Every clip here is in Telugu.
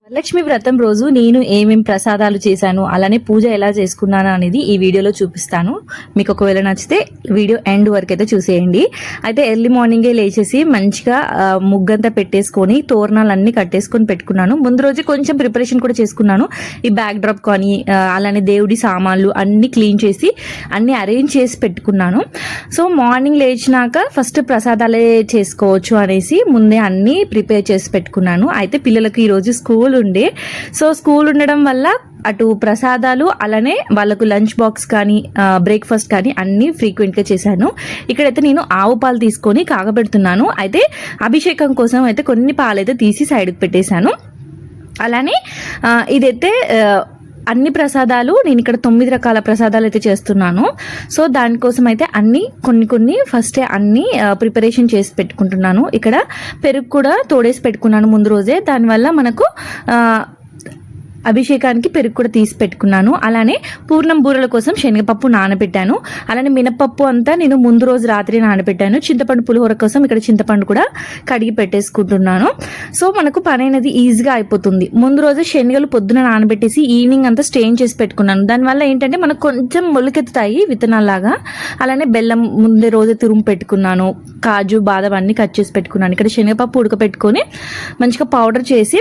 వరలక్ష్మి వ్రతం రోజు నేను ఏమేం ప్రసాదాలు చేశాను, అలానే పూజ ఎలా చేసుకున్నాను అనేది ఈ వీడియోలో చూపిస్తాను. మీకు ఒకవేళ నచ్చితే వీడియో ఎండ్ వరకు అయితే చూసేయండి. అయితే ఎర్లీ మార్నింగే లేచేసి మంచిగా ముగ్గంతా పెట్టేసుకొని తోరణాలన్నీ కట్టేసుకొని పెట్టుకున్నాను. ముందు రోజు కొంచెం ప్రిపరేషన్ కూడా చేసుకున్నాను. ఈ బ్యాక్ డ్రాప్ కానీ అలానే దేవుడి సామాన్లు అన్ని క్లీన్ చేసి అన్ని అరేంజ్ చేసి పెట్టుకున్నాను. సో మార్నింగ్ లేచినాక ఫస్ట్ ప్రసాదాలే చేసుకోవచ్చు అనేసి ముందే అన్ని ప్రిపేర్ చేసి పెట్టుకున్నాను. అయితే పిల్లలకు ఈరోజు స్కూల్ ఉండే, సో స్కూల్ ఉండడం వల్ల అటు ప్రసాదాలు అలానే వాళ్ళకు లంచ్ బాక్స్ కానీ బ్రేక్ఫాస్ట్ కానీ అన్నీ ఫ్రీక్వెంట్గా చేశాను. ఇక్కడైతే నేను ఆవు పాలు తీసుకొని కాగబెడుతున్నాను. అయితే అభిషేకం కోసం అయితే కొన్ని పాలు అయితే తీసి సైడ్కి పెట్టేశాను. అలానే ఇదైతే అన్ని ప్రసాదాలు నేను ఇక్కడ 9 రకాల ప్రసాదాలు అయితే చేస్తున్నాను. సో దానికోసం అయితే కొన్ని ఫస్టే అన్ని ప్రిపరేషన్ చేసి పెట్టుకుంటున్నాను. ఇక్కడ పెరుగు కూడా తోడేసి పెట్టుకున్నాను ముందు రోజే, దానివల్ల మనకు అభిషేకానికి పెరుగు కూడా తీసి పెట్టుకున్నాను. అలానే పూర్ణం బూరెల కోసం శనగపప్పు నానబెట్టాను. అలానే మినపప్పు అంతా నేను ముందు రోజు రాత్రి నానబెట్టాను. చింతపండు పులిహోర కోసం ఇక్కడ చింతపండు కూడా కడిగి పెట్టేసుకుంటున్నాను. సో మనకు పని అనేది ఈజీగా అయిపోతుంది. ముందు రోజు శనగలు పొద్దున నానబెట్టేసి ఈవినింగ్ అంతా స్టెయిన్ చేసి పెట్టుకున్నాను. దానివల్ల ఏంటంటే మనకు కొంచెం మొలకెత్తుతాయి విత్తనాల్లాగా. అలానే బెల్లం ముందే రోజు తురుము పెట్టుకున్నాను. కాజు బాదం అన్ని కట్ చేసి పెట్టుకున్నాను. ఇక్కడ శనగపప్పు ఉడకపెట్టుకొని మంచిగా పౌడర్ చేసి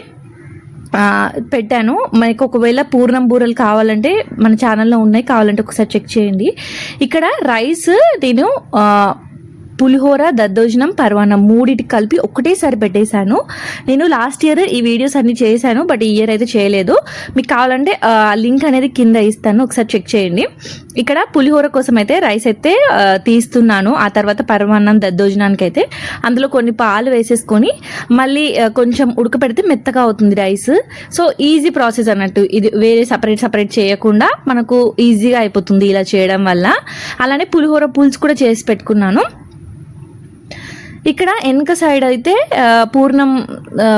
పెట్టాను. మనకు ఒకవేళ పూర్ణం బూరెలు కావాలంటే మన ఛానల్లో ఉన్నాయి, కావాలంటే ఒకసారి చెక్ చేయండి. ఇక్కడ రైస్ నేను పులిహోర, దద్దోజనం, పరవాన్నం మూడిటికి కలిపి ఒకటేసారి పెట్టేశాను. నేను లాస్ట్ ఇయర్ ఈ వీడియోస్ అన్ని చేశాను, బట్ ఈ ఇయర్ అయితే చేయలేదు. మీకు కావాలంటే లింక్ అనేది కింద ఇస్తాను, ఒకసారి చెక్ చేయండి. ఇక్కడ పులిహోర కోసం అయితే రైస్ అయితే తీస్తున్నాను. ఆ తర్వాత పరవాన్నం, దద్దోజనానికి అయితే అందులో కొన్ని పాలు వేసేసుకొని మళ్ళీ కొంచెం ఉడకపెడితే మెత్తగా అవుతుంది రైస్. సో ఈజీ ప్రాసెస్ అన్నట్టు, ఇది వేరే సపరేట్ చేయకుండా మనకు ఈజీగా అయిపోతుంది ఇలా చేయడం వల్ల. అలానే పులిహోర పులుసు కూడా చేసి పెట్టుకున్నాను. ఇక్కడ వెనక సైడ్ అయితే పూర్ణం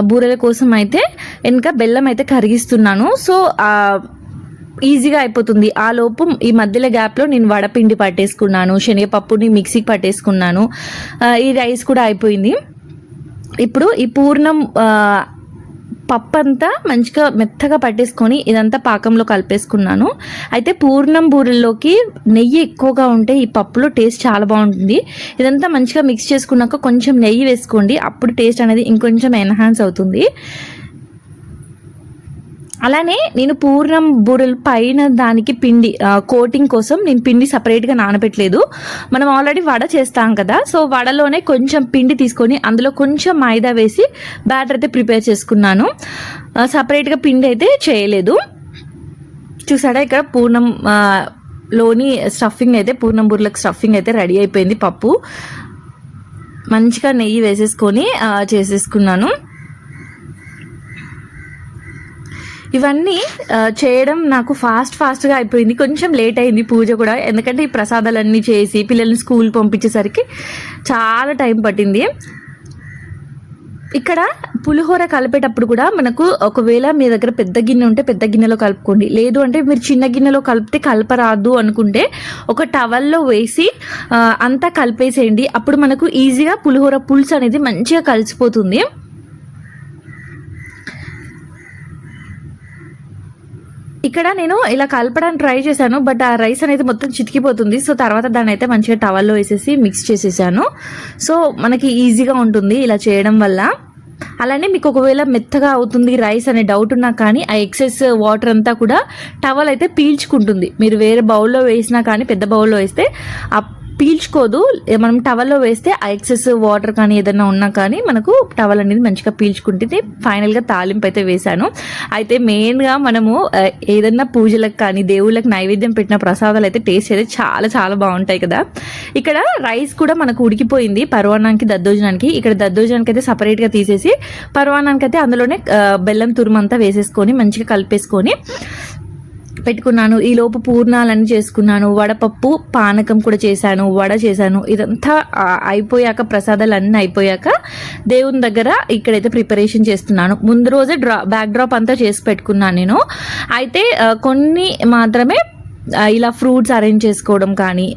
బూరెల కోసం అయితే వెనక బెల్లం అయితే కరిగిస్తున్నాను. సో ఈజీగా అయిపోతుంది. ఆ లోపు ఈ మధ్యలో గ్యాప్లో నేను వడపిండి పట్టేసుకున్నాను, శనగపప్పుని మిక్సీకి పట్టేసుకున్నాను. ఈ రైస్ కూడా అయిపోయింది. ఇప్పుడు ఈ పూర్ణం పప్పు అంతా మంచిగా మెత్తగా పట్టేసుకొని ఇదంతా పాకంలో కలిపేసుకున్నాను. అయితే పూర్ణం బూరెల్లోకి నెయ్యి ఎక్కువగా ఉంటే ఈ పప్పులో టేస్ట్ చాలా బాగుంటుంది. ఇదంతా మంచిగా మిక్స్ చేసుకున్నాక కొంచెం నెయ్యి వేసుకోండి, అప్పుడు టేస్ట్ అనేది ఇంకొంచెం ఎన్హాన్స్ అవుతుంది. అలానే నేను పూర్ణం బూరెలు పైన దానికి పిండి కోటింగ్ కోసం నేను పిండి సపరేట్గా నానబెట్టలేదు. మనం ఆల్రెడీ వడ చేస్తాం కదా, సో వడలోనే కొంచెం పిండి తీసుకొని అందులో కొంచెం మైదా వేసి బ్యాటర్ అయితే ప్రిపేర్ చేసుకున్నాను. సపరేట్గా పిండి అయితే చేయలేదు. చూసాడా, ఇక్కడ పూర్ణం లోని స్టఫింగ్ అయితే పూర్ణం బూరెలకు స్టఫింగ్ అయితే రెడీ అయిపోయింది. పప్పు మంచిగా నెయ్యి వేసేసుకొని చేసేసుకున్నాను. ఇవన్నీ చేయడం నాకు ఫాస్ట్గా అయిపోయింది. కొంచెం లేట్ అయింది పూజ కూడా, ఎందుకంటే ఈ ప్రసాదాలన్నీ చేసి పిల్లల్ని స్కూల్ పంపించేసరికి చాలా టైం పట్టింది. ఇక్కడ పులిహోర కలిపేటప్పుడు కూడా మనకు ఒకవేళ మీ దగ్గర పెద్ద గిన్నె ఉంటే పెద్ద గిన్నెలో కలుపుకోండి, లేదు అంటే మీరు చిన్న గిన్నెలో కలిపితే కలపరాదు అనుకుంటే ఒక టవల్లో వేసి అంతా కలిపేసేయండి. అప్పుడు మనకు ఈజీగా పులిహోర పులుసు అనేది మంచిగా కలిసిపోతుంది. ఇక్కడ నేను ఇలా కలపడానికి ట్రై చేశాను, బట్ ఆ రైస్ అనేది మొత్తం చితికిపోతుంది. సో తర్వాత దాన్ని అయితే మంచిగా టవల్లో వేసేసి మిక్స్ చేసేసాను. సో మనకి ఈజీగా ఉంటుంది ఇలా చేయడం వల్ల. అలానే మీకు ఒకవేళ మెత్తగా అవుతుంది రైస్ అనే డౌట్ ఉన్నా కానీ ఆ ఎక్సెస్ వాటర్ అంతా కూడా టవల్ అయితే పీల్చుకుంటుంది. మీరు వేరే బౌల్లో వేసినా కానీ పెద్ద బౌల్లో వేస్తే పీల్చుకోదు. మనం టవల్లో వేస్తే ఆ ఎక్సెస్ వాటర్ కానీ ఏదైనా ఉన్నా కానీ మనకు టవల్ అనేది మంచిగా పీల్చుకుంటుంది. ఫైనల్గా తాలింపు అయితే వేశాను. అయితే మెయిన్గా మనము ఏదన్నా పూజలకు కానీ దేవుళ్ళకి నైవేద్యం పెట్టిన ప్రసాదాలు అయితే టేస్ట్ అయితే చాలా చాలా బాగుంటాయి కదా. ఇక్కడ రైస్ కూడా మనకు ఉడికిపోయింది పరవాన్నానికి, దద్దోజనానికి. ఇక్కడ దద్దోజనానికి అయితే సపరేట్గా తీసేసి పరవాన్నానికి అయితే అందులోనే బెల్లం తురుమంతా వేసేసుకొని మంచిగా కలిపేసుకొని పెట్టుకున్నాను. ఈ లోపు పూర్ణాలన్నీ చేసుకున్నాను. వడపప్పు పానకం కూడా చేశాను, వడ చేశాను. ఇదంతా అయిపోయాక ప్రసాదాలు అన్నీ అయిపోయాక దేవుని దగ్గర ఇక్కడైతే ప్రిపరేషన్ చేస్తున్నాను. ముందు రోజే బ్యాక్ డ్రాప్ అంతా చేసి పెట్టుకున్నాను నేను. అయితే కొన్ని మాత్రమే ఇలా ఫ్రూట్స్ అరేంజ్ చేసుకోవడం కానీ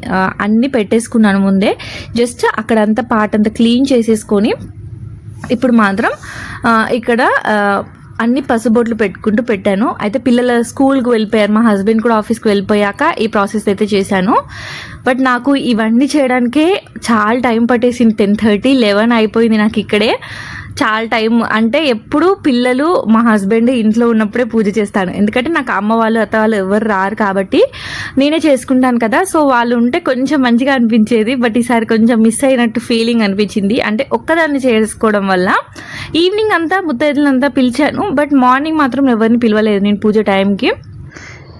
అన్నీ పెట్టేసుకున్నాను ముందే. జస్ట్ అక్కడంతా పార్ట్ అంతా క్లీన్ చేసేసుకొని ఇప్పుడు మాత్రం ఇక్కడ అన్ని పసుబొట్లు పెట్టుకుంటూ పెట్టాను. అయితే పిల్లల స్కూల్కి వెళ్ళిపోయారు, మా హస్బెండ్ కూడా ఆఫీస్కి వెళ్ళిపోయాక ఈ ప్రాసెస్ అయితే చేశాను. బట్ నాకు ఇవన్నీ చేయడానికే చాలా టైం పట్టేసింది. 10:30, 11 అయిపోయింది నాకు ఇక్కడే. చాలా టైం అంటే ఎప్పుడు పిల్లలు మా హస్బెండ్ ఇంట్లో ఉన్నప్పుడే పూజ చేస్తాను, ఎందుకంటే నాకు అమ్మ వాళ్ళు అత్త వాళ్ళు ఎవరు రారు కాబట్టి నేనే చేసుకుంటాను కదా. సో వాళ్ళు ఉంటే కొంచెం మంచిగా అనిపించేది. బట్ ఈసారి కొంచెం మిస్ అయినట్టు ఫీలింగ్ అనిపించింది. అంటే ఒక్కదాన్ని చేసుకోవడం వల్ల. ఈవినింగ్ అంతా ముత్తైదులంతా పిలిచాను, బట్ మార్నింగ్ మాత్రం ఎవరిని పిలవలేదు నేను పూజ టైంకి.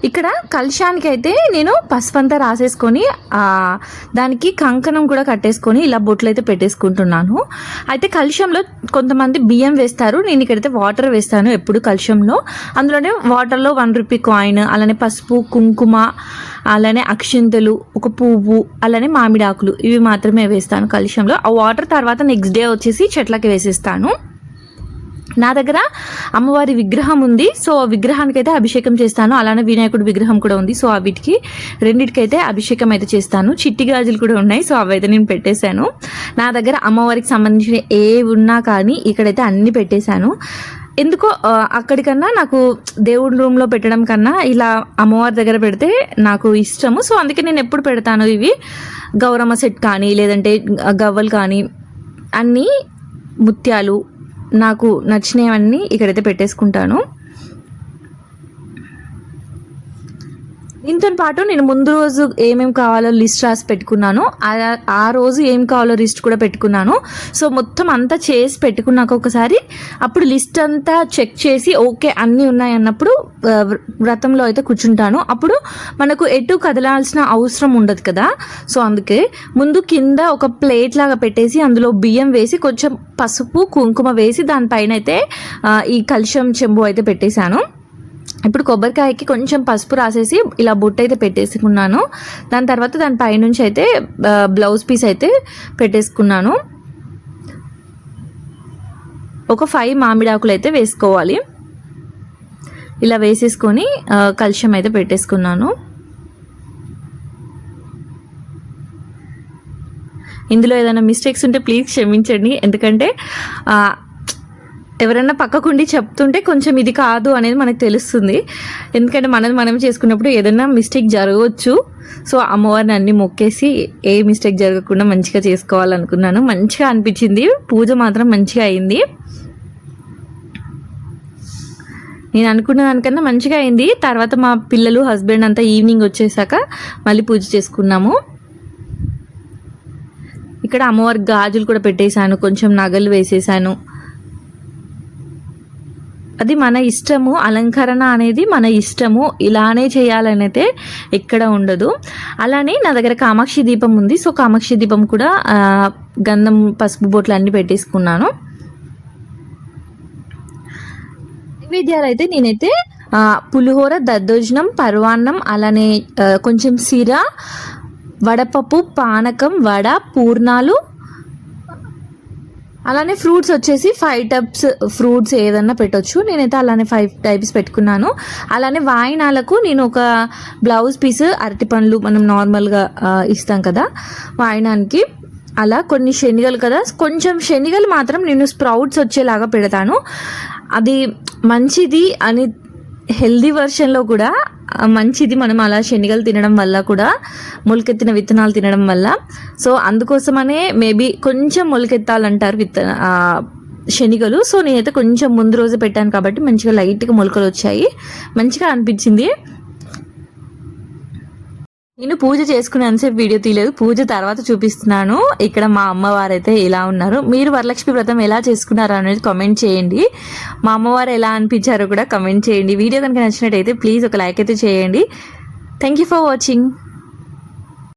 ఇక్కడ కలశానికి అయితే నేను పసుపు అంతా రాసేసుకొని దానికి కంకణం కూడా కట్టేసుకొని ఇలా బొట్లు అయితే పెట్టేసుకుంటున్నాను. అయితే కలశంలో కొంతమంది బియ్యం వేస్తారు, నేను ఇక్కడైతే వాటర్ వేస్తాను ఎప్పుడు కలశంలో. అందులోనే వాటర్లో 1 రూపీ కాయిన్, అలానే పసుపు, కుంకుమ, అలానే అక్షింతలు, ఒక పువ్వు, అలానే మామిడి ఆకులు, ఇవి మాత్రమే వేస్తాను కలశంలో. ఆ వాటర్ తర్వాత నెక్స్ట్ డే వచ్చేసి చెట్లకి వేసేస్తాను. నా దగ్గర అమ్మవారి విగ్రహం ఉంది, సో ఆ విగ్రహానికి అయితే అభిషేకం చేస్తాను. అలానే వినాయకుడి విగ్రహం కూడా ఉంది, సో వీటికి రెండింటికైతే అభిషేకం అయితే చేస్తాను. చిట్టి గాజులు కూడా ఉన్నాయి, సో అవైతే నేను పెట్టేశాను. నా దగ్గర అమ్మవారికి సంబంధించిన ఏ ఉన్నా కానీ ఇక్కడైతే అన్ని పెట్టేశాను. ఎందుకో అక్కడికన్నా నాకు దేవుడి రూమ్లో పెట్టడం కన్నా ఇలా అమ్మవారి దగ్గర పెడితే నాకు ఇష్టము. సో అందుకే నేను ఎప్పుడు పెడతాను ఇవి గౌరమ్మ సెట్ కానీ, లేదంటే గవ్వలు కానీ, అన్నీ ముత్యాలు నాకు నచ్చినవన్నీ ఇక్కడైతే పెట్టేసుకుంటాను. దీంతో పాటు నేను ముందు రోజు ఏమేమి కావాలో లిస్ట్ రాసి పెట్టుకున్నాను, ఆ రోజు ఏం కావాలో లిస్ట్ కూడా పెట్టుకున్నాను. సో మొత్తం అంతా చేసి పెట్టుకున్నాక ఒకసారి అప్పుడు లిస్ట్ అంతా చెక్ చేసి ఓకే అన్నీ ఉన్నాయి అన్నప్పుడు వ్రతంలో అయితే కూర్చుంటాను. అప్పుడు మనకు ఎటు కదలాల్సిన అవసరం ఉండదు కదా. సో అందుకే ముందు కింద ఒక ప్లేట్ లాగా పెట్టేసి అందులో బియ్యం వేసి కొంచెం పసుపు కుంకుమ వేసి దానిపైన అయితే ఈ కలశం చెంబు అయితే పెట్టేశాను. ఇప్పుడు కొబ్బరికాయకి కొంచెం పసుపు రాసేసి ఇలా బొట్టు అయితే పెట్టేసుకున్నాను. దాని తర్వాత దాని పైనుంచి అయితే బ్లౌజ్ పీస్ అయితే పెట్టేసుకున్నాను. ఒక 5 మామిడాకులు అయితే వేసుకోవాలి. ఇలా వేసేసుకొని కలశం అయితే పెట్టేసుకున్నాను. ఇందులో ఏదైనా మిస్టేక్స్ ఉంటే ప్లీజ్ క్షమించండి, ఎందుకంటే ఎవరైనా పక్కకుండి చెప్తుంటే కొంచెం ఇది కాదు అనేది మనకు తెలుస్తుంది. ఎందుకంటే మనం చేసుకున్నప్పుడు ఏదైనా మిస్టేక్ జరగవచ్చు. సో అమ్మవారిని అన్ని మొక్కేసి ఏ మిస్టేక్ జరగకుండా మంచిగా చేసుకోవాలనుకున్నాను. మంచిగా అనిపించింది, పూజ మాత్రం మంచిగా అయింది. నేను అనుకున్న దానికన్నా మంచిగా అయింది. తర్వాత మా పిల్లలు హస్బెండ్ అంతా ఈవినింగ్ వచ్చేసాక మళ్ళీ పూజ చేసుకున్నాము. ఇక్కడ అమ్మవారి గాజులు కూడా పెట్టేశాను, కొంచెం నగలు వేసేసాను. అది మన ఇష్టము, అలంకరణ అనేది మన ఇష్టము, ఇలానే చేయాలని అయితే ఎక్కడ ఉండదు. అలానే నా దగ్గర కామాక్షి దీపం ఉంది, సో కామాక్షి దీపం కూడా గంధం పసుపు బొట్లు అన్నీ పెట్టేసుకున్నాను. నైవేద్యాలు అయితే నేనైతే పులిహోర, దద్దోజనం, పరవాన్నం, అలానే కొంచెం సిర, వడపప్పు, పానకం, వడ, పూర్ణాలు, అలానే ఫ్రూట్స్ వచ్చేసి 5 టైప్స్ ఫ్రూట్స్ ఏదన్నా పెట్టవచ్చు. నేనైతే అలానే 5 టైప్స్ పెట్టుకున్నాను. అలానే వాయినాలకు నేను ఒక బ్లౌజ్ పీస్, అరటి పండ్లు మనం నార్మల్గా ఇస్తాం కదా వాయినానికి, అలా కొన్ని శనగలు కదా, కొంచెం శనగలు మాత్రం నేను స్ప్రౌట్స్ వచ్చేలాగా పెడతాను. అది మంచిది అని హెల్దీ వర్షన్లో కూడా మంచిది, మనం అలా శనగలు తినడం వల్ల కూడా, మొలకెత్తిన విత్తనాలు తినడం వల్ల. సో అందుకోసమనే మేబీ కొంచెం మొలకెత్తాలంటారు శనగలు. సో నేనైతే కొంచెం ముందు రోజు పెట్టాను కాబట్టి మంచిగా లైట్గా మొలకలు వచ్చాయి, మంచిగా అనిపించింది. నేను పూజ చేసుకునేంతసేపు వీడియో తీయలేదు, పూజ తర్వాత చూపిస్తున్నాను. ఇక్కడ మా అమ్మవారు అయితే ఇలా ఉన్నారు. మీరు వరలక్ష్మి వ్రతం ఎలా చేసుకున్నారో అనేది కామెంట్ చేయండి. మా అమ్మవారు ఎలా అనిపించారో కూడా కామెంట్ చేయండి. వీడియో కనుక నచ్చినట్టయితే ప్లీజ్ ఒక లైక్ అయితే చేయండి. Thank you for watching.